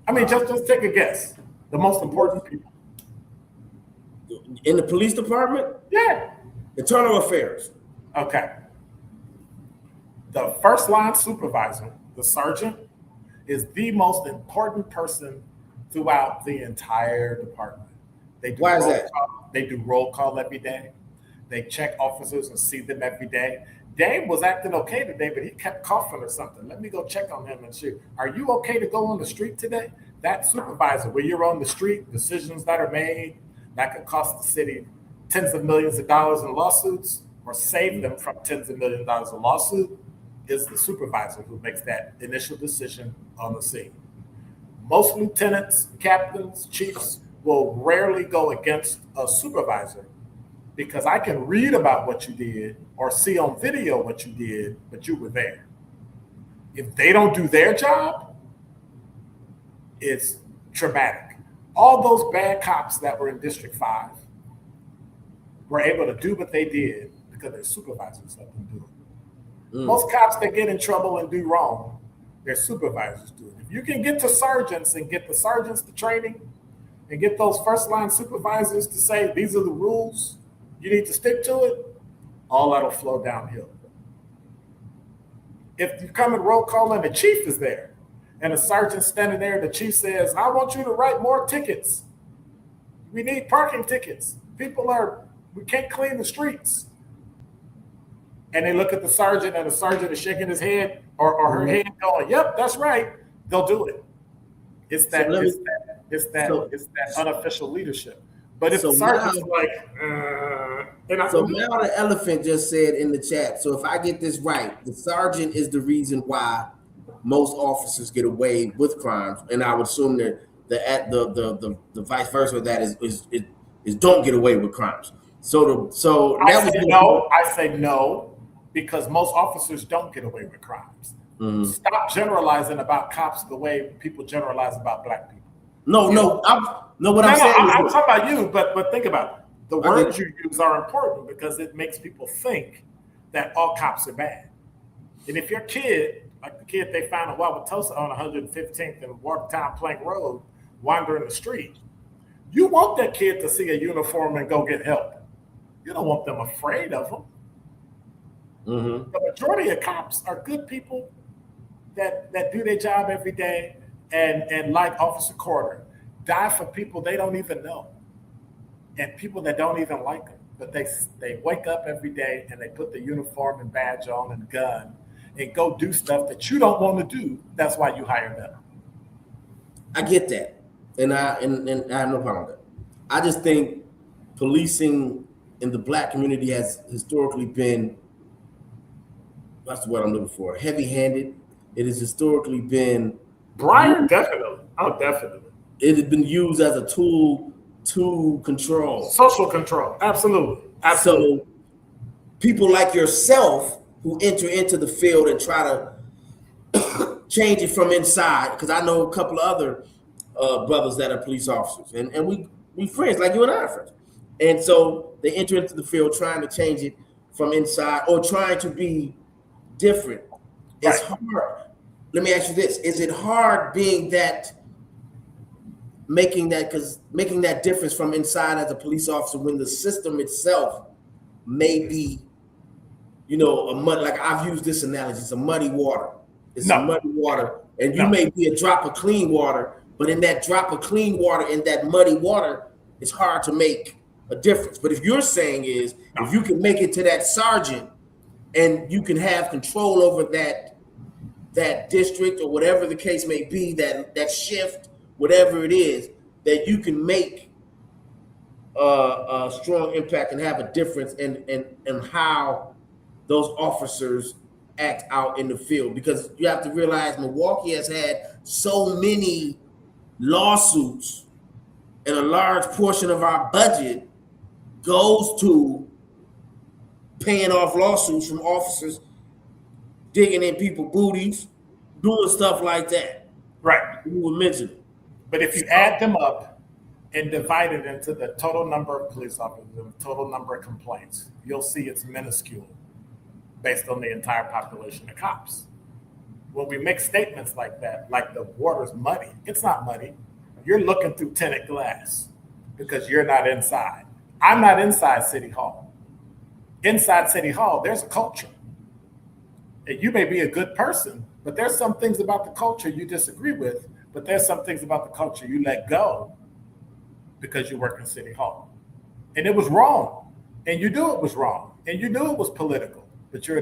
I mean, just take a guess. The most important people. In the police department? Yeah. Internal affairs. Okay. The first line supervisor, the sergeant, is the most important person throughout the entire department. Why is that? They do roll call every day. They check officers and see them every day. Dame was acting okay today, but he kept coughing or something. Let me go check on him and see. Are you okay to go on the street today? That supervisor, where you're on the street, decisions that are made that could cost the city tens of millions of dollars in lawsuits or save them from tens of millions of dollars in lawsuit, is the supervisor who makes that initial decision on the scene. Most lieutenants, captains, chiefs will rarely go against a supervisor because I can read about what you did or see on video what you did, but you were there. If they don't do their job, it's traumatic. All those bad cops that were in District 5 were able to do what they did because their supervisors let them do it. Most cops that get in trouble and do wrong, their supervisors do it. If you can get to sergeants and get the sergeants to training and get those first line supervisors to say, these are the rules, you need to stick to it, all that'll flow downhill. If you come in roll call and the chief is there and the sergeant's standing there, the chief says, I want you to write more tickets. We need parking tickets. We can't clean the streets. And they look at the sergeant and the sergeant is shaking his head or her head going, yep, that's right. They'll do it. It's that unofficial leadership. But if the sergeant's so now the elephant just said in the chat, so if I get this right, the sergeant is the reason why most officers get away with crimes. And I would assume that the vice versa of that is don't get away with crimes. I say no, because most officers don't get away with crimes. Stop generalizing about cops the way people generalize about black people. I'm talking about you, but think about it. The words you use are important because it makes people think that all cops are bad. And if your kid, like the kid they found in Wauwatosa on 115th and Watertown Plank Road, wandering the street, you want that kid to see a uniform and go get help. You don't want them afraid of them. The majority of cops are good people that do their job every day and like Officer Carter, die for people they don't even know and people that don't even like them. But they wake up every day and they put the uniform and badge on and gun and go do stuff that you don't want to do. That's why you hire them. I get that. And I have no problem with that. I just think policing in the black community has historically been, that's what I'm looking for, heavy-handed. It has historically been... Brian, definitely. Oh, definitely. It has been used as a tool to control. Social control. Absolutely. So people like yourself who enter into the field and try to change it from inside, because I know a couple of other brothers that are police officers, and we friends, like you and I are friends. And so they enter into the field trying to change it from inside or trying to be different. Right. It's hard. Let me ask you this. Is it hard making that difference from inside as a police officer when the system itself may be, a mud, like I've used this analogy, it's a muddy water. It's a muddy water, and you may be a drop of clean water, but in that drop of clean water, in that muddy water, it's hard to make a difference. But if you're saying is, if you can make it to that sergeant and you can have control over that district or whatever the case may be, that shift, whatever it is, that you can make a strong impact and have a difference in how those officers act out in the field. Because you have to realize Milwaukee has had so many lawsuits, and a large portion of our budget goes to paying off lawsuits from officers digging in people's booties, doing stuff like that. Right. You were mentioning. But if you add them up and divide it into the total number of police officers and the total number of complaints, you'll see it's minuscule based on the entire population of cops. When we make statements like that, like the water's muddy, it's not muddy. You're looking through tinted glass because you're not inside. I'm not inside City Hall. Inside City Hall, there's a culture. And you may be a good person, but there's some things about the culture you disagree with, but there's some things about the culture you let go because you work in City Hall. And it was wrong. And you knew it was wrong. And you knew it was political. but you're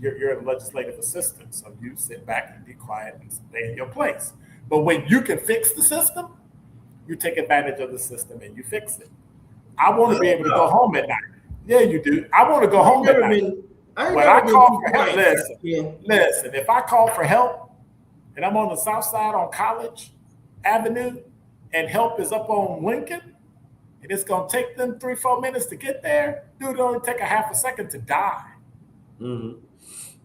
you're a legislative assistant, so you sit back and be quiet and stay in your place. But when you can fix the system, you take advantage of the system and you fix it. I want to be able to go home at night. Yeah, you do. I want to go home at night. When I call for help, listen, if I call for help and I'm on the south side on College Avenue and help is up on Lincoln, and it's going to take them 3-4 minutes to get there, dude, it only take a half a second to die. Mm-hmm.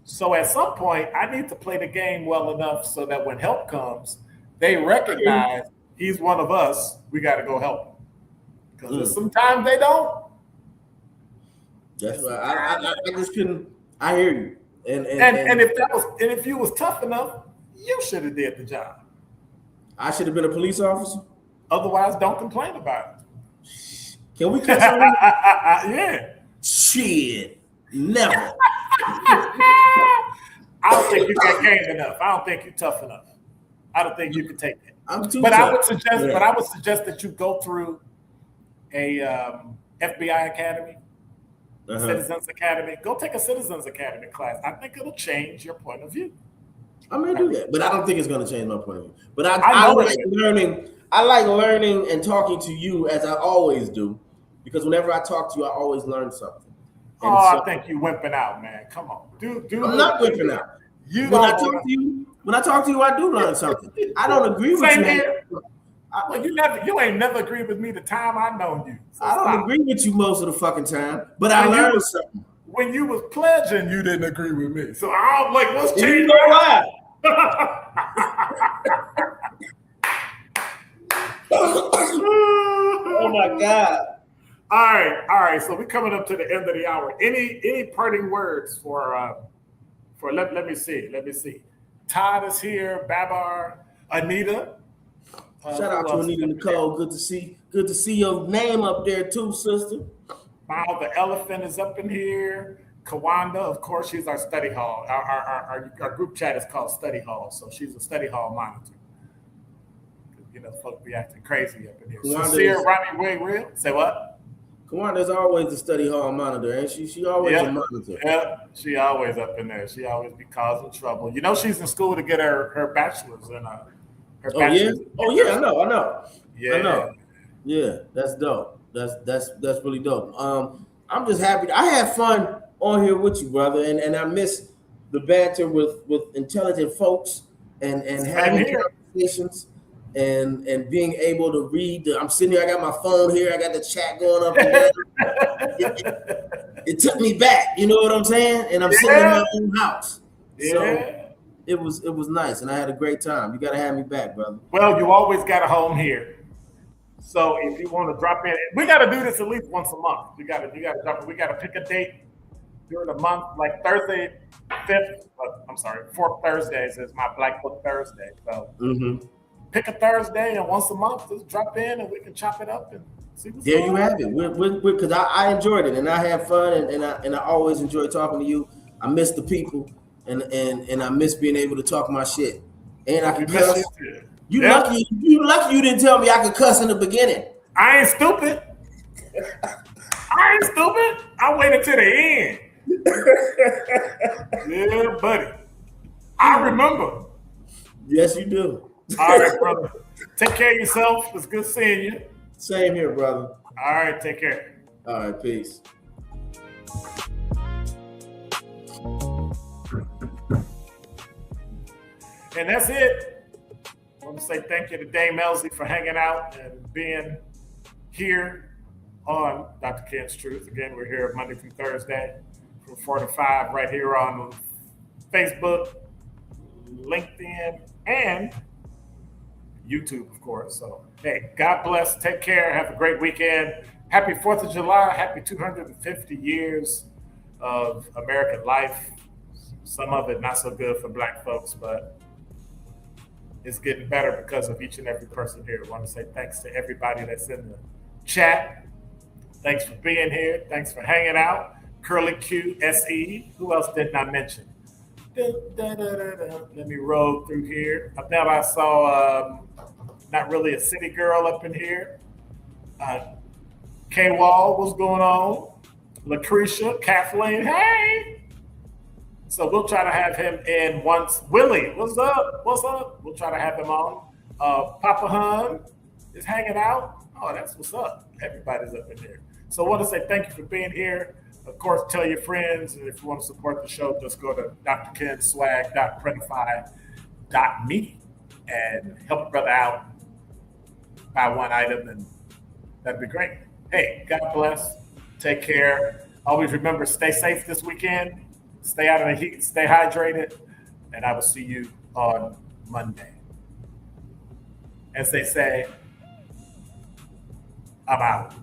So at some point, I need to play the game well enough so that when help comes, they recognize he's one of us. We got to go help him. Because sometimes they don't. That's right. I just couldn't. I hear you. And if you was tough enough, you should have did the job. I should have been a police officer. Otherwise, don't complain about it. Can we catch on? Yeah. Shit. Never. I don't think you got game enough. I don't think you're tough enough. I don't think you can take it. I'm too but tough. I would suggest that you go through a FBI academy, Citizens Academy. Go take a Citizens Academy class. I think it'll change your point of view. I may do that, but I don't think it's going to change my point of view. But I like learning. I like learning and talking to you as I always do, because whenever I talk to you, I always learn something. And I think you wimping out, man. Come on, dude. I'm not wimping out. When I talk to you, I do learn something. I don't agree with you. Here. Well, you ain't never agreed with me the time I known you. So I don't agree with you most of the fucking time, but I learned something. When you was pledging, you didn't agree with me. So I'm like, what's changing? You know why? Oh my God. All right. So we're coming up to the end of the hour. Any parting words for let me see. Todd is here, Babar, Anita. Shout out to Anita Nicole. Good to see your name up there too, sister. Mao the Elephant is up in here. Kawanda, of course, she's our study hall. Our group chat is called Study Hall, so she's a study hall monitor. You know, folks be acting crazy up in here. Sincere, Robbie Way Real. Say what? Kawanda's always the study hall monitor, ain't she? She always a monitor. Yeah, she always up in there. She always be causing trouble. You know, she's in school to get her bachelor's in her bachelor's. Oh yeah, I know. Yeah. I know. Yeah, that's dope. That's really dope. I'm just happy. I had fun on here with you, brother, and I miss the banter with intelligent folks and having conversations and being able to read. I'm sitting here. I got my phone here. I got the chat going up. It took me back. You know what I'm saying? And I'm sitting in my own house. Yeah. So it was nice, and I had a great time. You got to have me back, brother. Well, you always got a home here. So if you want to drop in, we got to do this at least once a month. You got to drop in. We got to pick a date during the month, like Thursday, fourth Thursdays is my Black Book Thursday. So pick a Thursday, and once a month, just drop in, and we can chop it up and see what's going on. There you have it. Because I enjoyed it, and I had fun, and I always enjoy talking to you. I miss the people, and I miss being able to talk my shit. And I can cuss. You lucky you didn't tell me I could cuss in the beginning. I ain't stupid. I waited till the end. Yeah, buddy. I remember. Yes, you do. All right, brother. Take care of yourself. It's good seeing you. Same here, brother. All right, take care. All right, peace. And that's it. I want to say thank you to Dameon Ellzey for hanging out and being here on Dr. Ken's Truth. Again, we're here Monday through Thursday from 4 to 5 right here on Facebook, LinkedIn, and YouTube, of course. So, hey, God bless. Take care. Have a great weekend. Happy 4th of July. Happy 250 years of American life. Some of it not so good for Black folks, but it's getting better because of each and every person here. I want to say thanks to everybody that's in the chat. Thanks for being here. Thanks for hanging out. Curly Q, SE. Who else didn't I mention? Let me roll through here. I thought I saw not really a city girl up in here. K-Wall, what's going on? Lucretia, Kathleen, hey. So we'll try to have him in once. Willie, what's up? What's up? We'll try to have him on. Papa Hun is hanging out. Oh, that's what's up. Everybody's up in there. So I want to say thank you for being here. Of course, tell your friends. And if you want to support the show, just go to drkenswag.printify.me and help a brother out. Buy one item, and that'd be great. Hey, God bless. Take care. Always remember, stay safe this weekend. Stay out of the heat. Stay hydrated. And I will see you on Monday. As they say, I'm out.